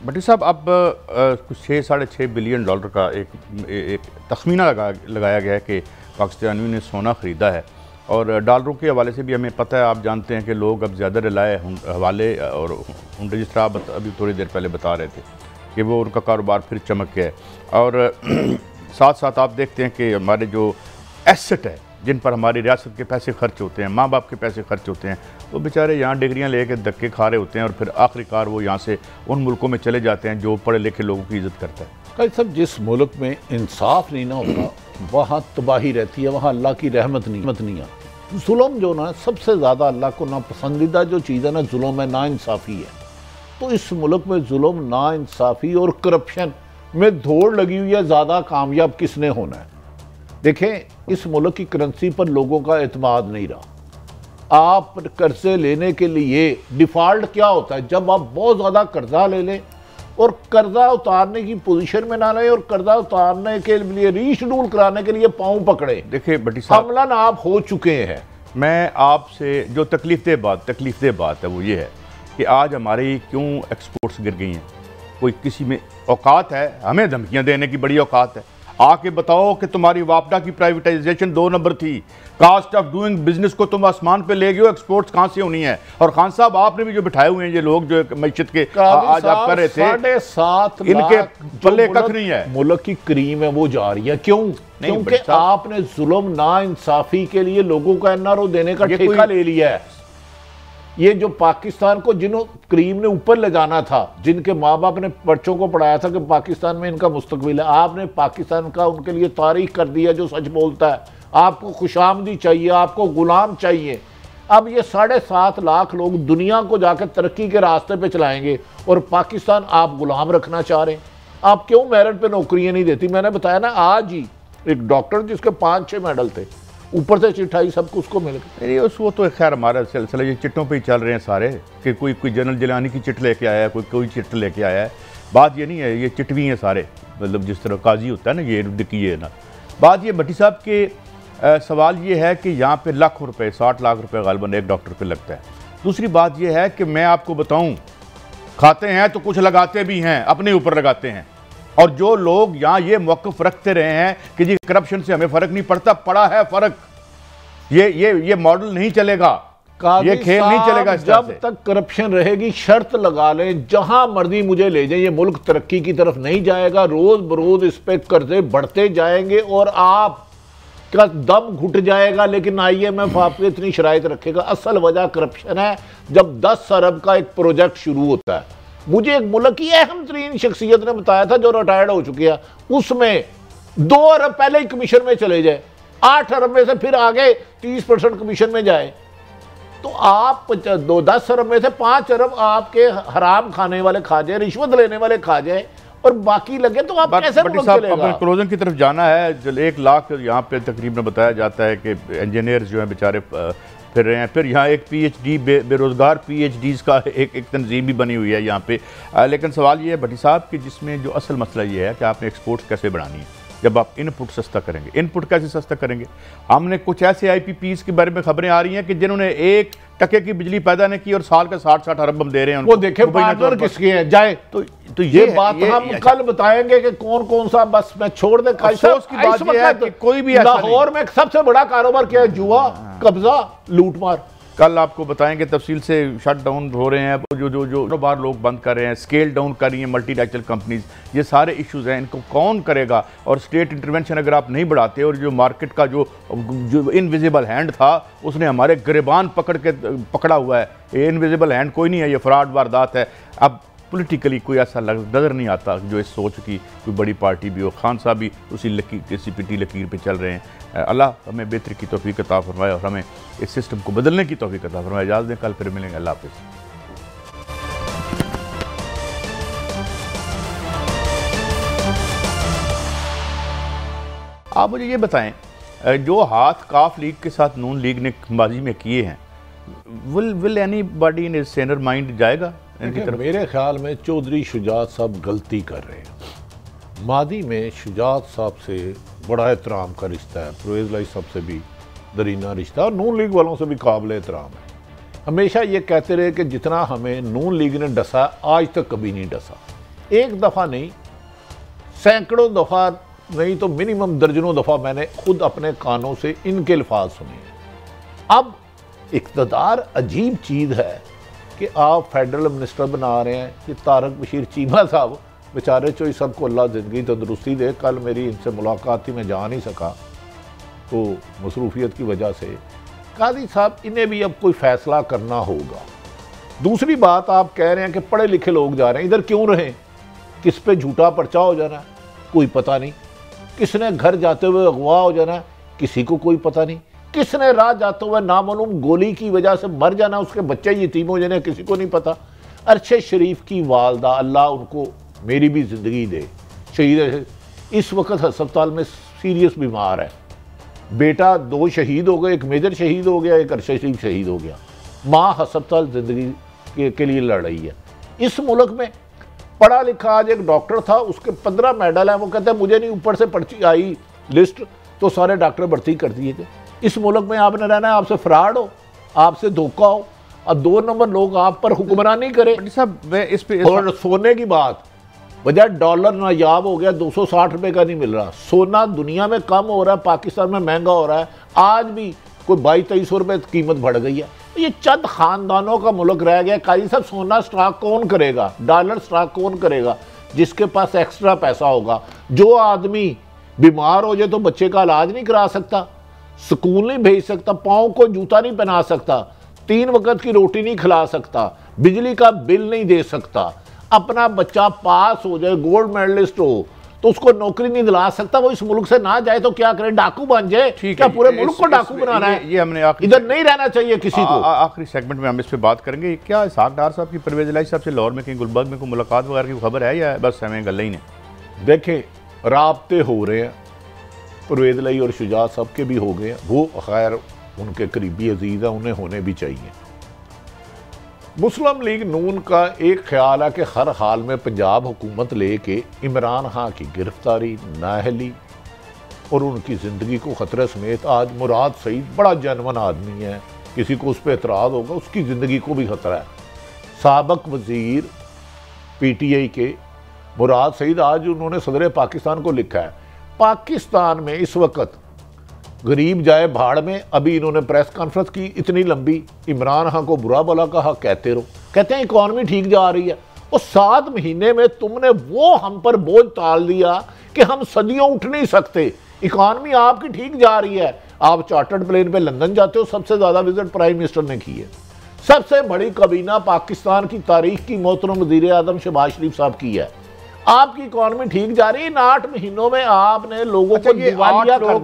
भट्टी साहब, अब कुछ 6-6.5 बिलियन डॉलर का एक तखमीना लगाया गया है कि पाकिस्तानियों ने सोना ख़रीदा है। और डॉलरों के हवाले से भी हमें पता है, आप जानते हैं कि लोग अब ज़्यादा रिलाए हवाले और हुंडे, जिस तरह आप अभी थोड़ी देर पहले बता रहे थे कि वो उनका कारोबार फिर चमक गया है। और साथ साथ आप देखते हैं कि हमारे जो एसेट है, जिन पर हमारी रियासत के पैसे खर्च होते हैं, माँ बाप के पैसे खर्च होते हैं, वो बेचारे यहाँ डिग्रियाँ लेके धक्के खा रहे होते हैं और फिर आखिरकार वो यहाँ से उन मुल्कों में चले जाते हैं जो पढ़े लिखे लोगों की इज़्ज़त करता है। कई सब जिस मुल्क में इंसाफ नहीं ना होता वहाँ तबाही रहती है, वहाँ अल्लाह की रहमत नहीं आती। जुल्म जो ना सबसे ज़्यादा अल्लाह को नापसंदीदा जो चीज़ है ना, जुल्म है, नाइंसाफ़ी है। तो इस मुल्क में जुल्म, नाइंसाफ़ी और करप्शन में दौड़ लगी हुई है, ज़्यादा कामयाब किसने होना है। देखें, इस मुल्क की करेंसी पर लोगों का एतमाद नहीं रहा। आप कर्जे लेने के लिए डिफ़ॉल्ट क्या होता है, जब आप बहुत ज़्यादा कर्जा ले लें और कर्जा उतारने की पोजीशन में ना रहे और कर्जा उतारने के लिए रीशेड्यूल कराने के लिए पाँव पकड़े। देखिए भट्टी साहब, हमलन आप हो चुके हैं। मैं आपसे जो तकलीफ दे बात है वो ये है कि आज हमारी क्यों एक्सपोर्ट्स गिर गई हैं। कोई किसी में औकात है, हमें धमकियां देने की बड़ी औकात है। आके बताओ कि तुम्हारी वापडा की प्राइवेटाइजेशन 2 नंबर थी, कास्ट ऑफ डूइंग बिजनेस को तुम आसमान पे ले गए हो, एक्सपोर्ट्स कहाँ से होनी है। और खान साहब, आपने भी जो बिठाए हुए हैं ये लोग जो मैशत के आज आप कर रहे थे, 7.5 इनके पल्ले कख नहीं है। मुल्क की क्रीम है वो जा रही है। क्यों? क्योंकि आपने जुल्म, नाइंसाफी के लिए लोगों का एनआरओ देने का ठेका ले लिया है। ये जो पाकिस्तान को जिन्हों क्रीम ने ऊपर ले जाना था, जिनके माँ बाप ने बच्चों को पढ़ाया था कि पाकिस्तान में इनका मुस्तकबिल है, आपने पाकिस्तान का उनके लिए तारीख कर दिया जो सच बोलता है। आपको खुशामदी चाहिए, आपको गुलाम चाहिए। अब ये 7.5 लाख लोग दुनिया को जाकर तरक्की के रास्ते पे चलाएंगे और पाकिस्तान आप गुलाम रखना चाह रहे हैं। आप क्यों मेरिट पे नौकरियां नहीं देती? मैंने बताया ना, आज ही एक डॉक्टर जिसके 5-6 मेडल थे, ऊपर से चिट्ठाई सब कुछ को मिल गई। वो तो खैर हमारा सिलसिला ये चिट्टों पे ही चल रहे हैं सारे, कि कोई जनरल जिलानी की चिट लेके आया है, कोई चिट लेके आया है। बात ये नहीं है, ये चिटवी हैं सारे, मतलब जिस तरह काजी होता है ना, ये दिखिए ना। बात ये भट्टी साहब के सवाल ये है कि यहाँ पे लाखों रुपए, 60 लाख रुपए गालबन एक डॉक्टर पे लगता है। दूसरी बात ये है कि मैं आपको बताऊँ, खाते हैं तो कुछ लगाते भी हैं, अपने ऊपर लगाते हैं। और जो लोग यहाँ ये मौक़िफ़ रखते रहे हैं कि जी करप्शन से हमें फ़र्क नहीं पड़ता, पड़ा है फ़र्क। ये मॉडल नहीं चलेगा, ये खेल नहीं चलेगा। जब तक करप्शन रहेगी, शर्त लगा लें, जहां मर्जी मुझे ले जाए, ये मुल्क तरक्की की तरफ नहीं जाएगा। रोज बरोज इस पे कर्जे बढ़ते जाएंगे और आप का दम घुट जाएगा। लेकिन IMF आपको इतनी शराइत रखेगा। असल वजह करप्शन है। जब 10 अरब का एक प्रोजेक्ट शुरू होता है, मुझे एक मुल्क की अहम तरीन शख्सियत ने बताया था जो रिटायर्ड हो चुकी है, उसमें 2 अरब पहले ही कमीशन में चले जाए, 8 अरब में से फिर आगे 30% कमीशन में जाए, तो आप 10 अरब में से 5 अरब आपके हराम खाने वाले खा जाए, रिश्वत लेने वाले खा जाए और बाकी लगे, तो आप कैसे मुल्क चलेगा? क्लोजिंग की तरफ जाना है। 1 लाख यहाँ पे तकरीबन बताया जाता है कि इंजीनियर्स जो हैं बेचारे फिर रहे हैं। फिर यहाँ एक PhD बेरोज़गार PhDs का एक तंजीम भी बनी हुई है यहाँ पे। लेकिन सवाल ये है भट्टी साहब कि जिसमें जो असल मसला ये है कि आपने एक्सपोर्ट्स कैसे बढ़ानी है। जब आप इनपुट सस्ता करेंगे, इनपुट कैसे सस्ता करेंगे? हमने कुछ ऐसे IPPs के बारे में खबरें आ रही हैं कि जिन्होंने 1 टके की बिजली पैदा नहीं की और साल का 60-60 अरब हम दे रहे हैं। वो देखे पार्टनर किसके हैं जाए, तो ये बात हम कल बताएंगे कि कौन कौन सा। बस मैं छोड़ दे, अफसोस की बात ये है कि कोई भी लाहौर में सबसे बड़ा कारोबार क्या है? जुआ, कब्जा, लूटमार। कल आपको बताएंगे तफसील से। शट डाउन हो रहे हैं, जो बार लोग बंद कर रहे हैं, स्केल डाउन कर रही हैं मल्टीनेशनल कंपनीज। ये सारे इश्यूज़ हैं, इनको कौन करेगा? और स्टेट इंटरवेंशन अगर आप नहीं बढ़ाते, और जो मार्केट का जो इनविजिबल हैंड था उसने हमारे गिरबान पकड़ा हुआ है। ये इनविजिबल हैंड कोई नहीं है, ये फ्रॉड वारदात है। अब पॉलिटिकली कोई ऐसा नज़र नहीं आता जो इस सोच की कोई बड़ी पार्टी भी हो। खान साहब भी उसी सीपीटी लकीर पे चल रहे हैं। अल्लाह हमें बेहतरी की तौफीक अता फरमाए और हमें इस सिस्टम को बदलने की तौफीक अता फरमाए। इजाज़त दें, कल फिर मिलेंगे। अल्लाह हाफ़िज़। आप मुझे ये बताएं, जो हाथ काफ लीग के साथ नून लीग ने माजी में किए हैं, will anybody in his saner mind जाएगा इनकी तरफ? मेरे ख्याल में चौधरी शुजात साहब गलती कर रहे हैं। मादी में शुजात साहब से बड़ा एहतराम का रिश्ता है, परवेज़ लाई साहब से भी दरीना रिश्ता, और नून लीग वालों से भी काबिल एहतराम है। हमेशा ये कहते रहे कि जितना हमें नून लीग ने डसा, आज तक कभी नहीं डसा। एक दफ़ा नहीं, सैकड़ों दफ़ा नहीं तो मिनिमम दर्जनों दफ़ा मैंने खुद अपने कानों से इनके अल्फाज सुने हैं। अब इक़्तिदार अजीब चीज़ है कि आप फेडरल मिनिस्टर बना रहे हैं कि तारक बशीर चीमा साहब बेचारे चो सबको अल्लाह ज़िंदगी तंदुरुस्ती दे। कल मेरी इनसे मुलाकात थी, मैं जा नहीं सका तो मसरूफियत की वजह से। काजी साहब इन्हें भी अब कोई फ़ैसला करना होगा। दूसरी बात, आप कह रहे हैं कि पढ़े लिखे लोग जा रहे हैं, इधर क्यों रहें? किस पे झूठा पर्चा हो जाना है कोई पता नहीं, किसने घर जाते हुए अगवा हो जाना है किसी को कोई पता नहीं, किसने राह जाते हुए नामालूम गोली की वजह से मर जाना, उसके बच्चे यतीम हो जाने किसी को नहीं पता। अरशद शरीफ की वालदा, अल्लाह उनको मेरी भी ज़िंदगी दे, शहीद इस वक्त अस्पताल में सीरियस बीमार है। बेटा 2 शहीद हो गए, एक मेजर शहीद हो गया, एक अरशद शरीफ शहीद हो गया। माँ अस्पताल ज़िंदगी के लिए लड़ रही है। इस मुल्क में पढ़ा लिखा आज एक डॉक्टर था, उसके 15 मेडल हैं, वो कहते हैं मुझे नहीं ऊपर से पर्ची आई लिस्ट तो सारे डॉक्टर भर्ती कर दिए थे। इस मुल्क में आपने रहना है, आपसे फ्रॉड हो, आपसे धोखा हो, अब 2 नंबर लोग आप पर हुक्मरानी करें। साहब मैं इस पे और सोने की बात, बजाय डॉलर नायाब हो गया, 260 रुपए का नहीं मिल रहा। सोना दुनिया में कम हो रहा है, पाकिस्तान में महंगा हो रहा है। आज भी कोई 2200-2300 रुपए कीमत बढ़ गई है। ये चंद खानदानों का मुल्क रह गया। काजी साहब सोना स्टॉक कौन करेगा, डॉलर स्टॉक कौन करेगा? जिसके पास एक्स्ट्रा पैसा होगा। जो आदमी बीमार हो जाए तो बच्चे का इलाज नहीं करा सकता, स्कूल नहीं भेज सकता, पाँव को जूता नहीं पहना सकता, 3 वक्त की रोटी नहीं खिला सकता, बिजली का बिल नहीं दे सकता, अपना बच्चा पास हो जाए, गोल्ड मेडलिस्ट हो तो उसको नौकरी नहीं दिला सकता, वो इस मुल्क से ना जाए तो क्या करे? डाकू बन जाए? क्या पूरे मुल्क को डाकू बनाना है? ये हमने इधर नहीं रहना चाहिए किसी को। आखिरी सेगमेंट में हम इस पे बात करेंगे। क्या इसहाक डार साहब की परवेज इलाही साहब से लाहौर में कहीं गुलबर्ग में कोई मुलाकात वगैरह की खबर है या बस हमें गल ही ने? देखें, राब्ते हो रहे हैं, परवेज इलाही और शुजात साहब के भी हो गए हैं। वो खैर उनके करीबी अजीज हैं, उन्हें होने भी चाहिए। मुस्लिम लीग नून का एक ख्याल है कि हर हाल में पंजाब हुकूमत लेके इमरान खान की गिरफ्तारी, नाअहली और उनकी ज़िंदगी को ख़तरे समेत, आज मुराद सईद बड़ा जेन्युइन आदमी है, किसी को उस पर एतराज़ होगा उसकी ज़िंदगी को भी ख़तरा है। साबिक़ वज़ीर PTI के मुराद सईद, आज उन्होंने सदर पाकिस्तान को लिखा है पाकिस्तान में इस वक्त गरीब जाए भाड़ में। अभी इन्होंने प्रेस कॉन्फ्रेंस की इतनी लंबी, इमरान खान को बुरा भला कहा, कहते रहो, कहते हैं इकॉनमी ठीक जा रही है। और 7 महीने में तुमने वो हम पर बोझ टाल दिया कि हम सदियों उठ नहीं सकते। इकॉनमी आपकी ठीक जा रही है, आप चार्टर्ड प्लेन पे लंदन जाते हो, सबसे ज़्यादा विजिट प्राइम मिनिस्टर ने की है। सबसे बड़ी काबीना पाकिस्तान की तारीख की मोहतरम वज़ीर आज़म शहबाज शरीफ साहब की है। आपकी इकॉनमी ठीक जा रही है। इन 8 महीनों में आपने लोगों को दिवालिया कर दिया।